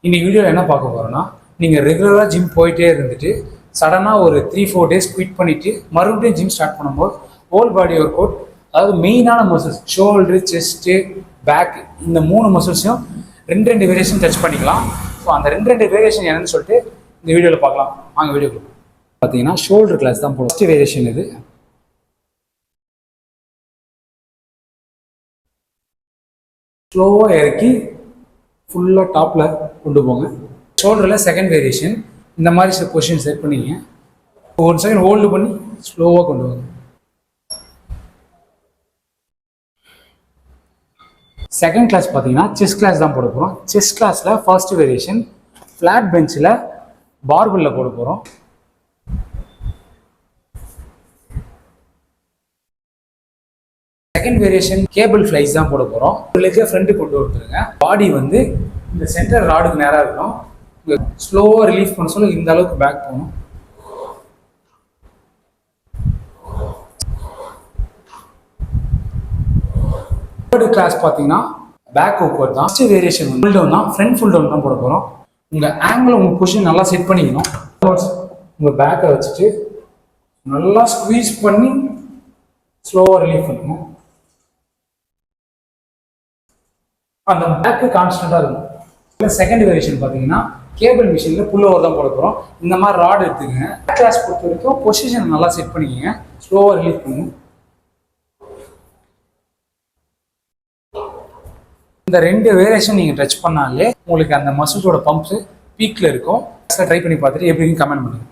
இன்னைக்கு வீடியோவில் என்ன பார்க்க போகிறோன்னா, நீங்கள் ரெகுலராக ஜிம் போயிட்டே இருந்துட்டு சடனாக ஒரு 3-4 டேஸ் குவிட் பண்ணிவிட்டு மறுபடியும் ஜிம் ஸ்டார்ட் பண்ணும்போது ஹோல் பாடி ஒர்க் அவுட், அதாவது மெயினான மசில்ஸ் ஷோல்டரு, செஸ்ட்டு, பேக், இந்த 3 மசில்ஸையும் ரெண்டு வேரியேஷன் டச் பண்ணிக்கலாம். ஸோ அந்த ரெண்டு வேரியேஷன் என்னன்னு சொல்லிட்டு இந்த வீடியோவில் பார்க்கலாம். வாங்க வீடியோக்கு. பார்த்தீங்கன்னா ஷோல்டர் கிளாஸ் தான் போடும். ஃபஸ்ட்டு வேரியேஷன் இது. ஸ்லோவாக இறக்கி ஃபுல்லாக டாப்பில் கொண்டு போங்க. ஷோல்டரில் செகண்ட் வேரியேஷன் இந்த மாதிரி பொசிஷன் செட் பண்ணிங்க. 1 செகண்ட் ஹோல்டு பண்ணி ஸ்லோவாக கொண்டு வாங்க. செகண்ட் கிளாஸ் பார்த்தீங்கன்னா செஸ் கிளாஸ் தான் போட போகிறோம். செஸ் கிளாஸில் ஃபர்ஸ்ட் வேரியேஷன் ஃப்ளாட் பெஞ்சில் பார்பலில் போட போகிறோம். செகண்ட் வேரியேஷன் கேபிள் ஃப்ளைஸ் தான் போட போகிறோம். லெக்கை ஃப்ரண்ட் கொண்டு வந்துருங்க. பாடி வந்து இந்த சென்டர் ராடுக்கு நேராக இருக்கணும். ஸ்லோவாக ரிலீஃப் பண்ண சொல்ல இந்த அளவுக்கு பேக் போகணும். தேர்டு கிளாஸ் பார்த்தீங்கன்னா பேக் ஒர்க் தான். ஃபர்ஸ்ட் வேரியேஷன் ஃபுல் டவுன் தான், ஃப்ரண்ட் ஃபுல் டவுன் தான் போட போகிறோம். உங்கள் ஆங்கிள் உங்கள் பொசிஷன் நல்லா செட் பண்ணிக்கணும். உங்கள் பேக்கை வச்சுட்டு நல்லா ஸ்குவீஸ் பண்ணி ஸ்லோவாக ரிலீஃப் பண்ணணும். அந்த பேக்கு கான்ஸ்டன்டாக இருக்கும். இல்லை செகண்ட் வேரியேஷன் பார்த்தீங்கன்னா கேபிள் மிஷினில் புல் ஓவர் தான் போட போகிறோம். இந்த மாதிரி ராடு எடுத்துக்கங்க. கிளாஸ் பொறுத்த வரைக்கும் பொசிஷன் நல்லா செட் பண்ணிக்கங்க. ஸ்லோவாக ரிலீஃப் பண்ணுங்க. இந்த 2 வேரியேஷன் நீங்கள் டச் பண்ணாலே உங்களுக்கு அந்த மசில்ஸோட பம்ப்ஸு பீக்கில் இருக்கும். ட்ரை பண்ணி பார்த்துட்டு எப்படின்னு கமெண்ட் பண்ணுங்கள்.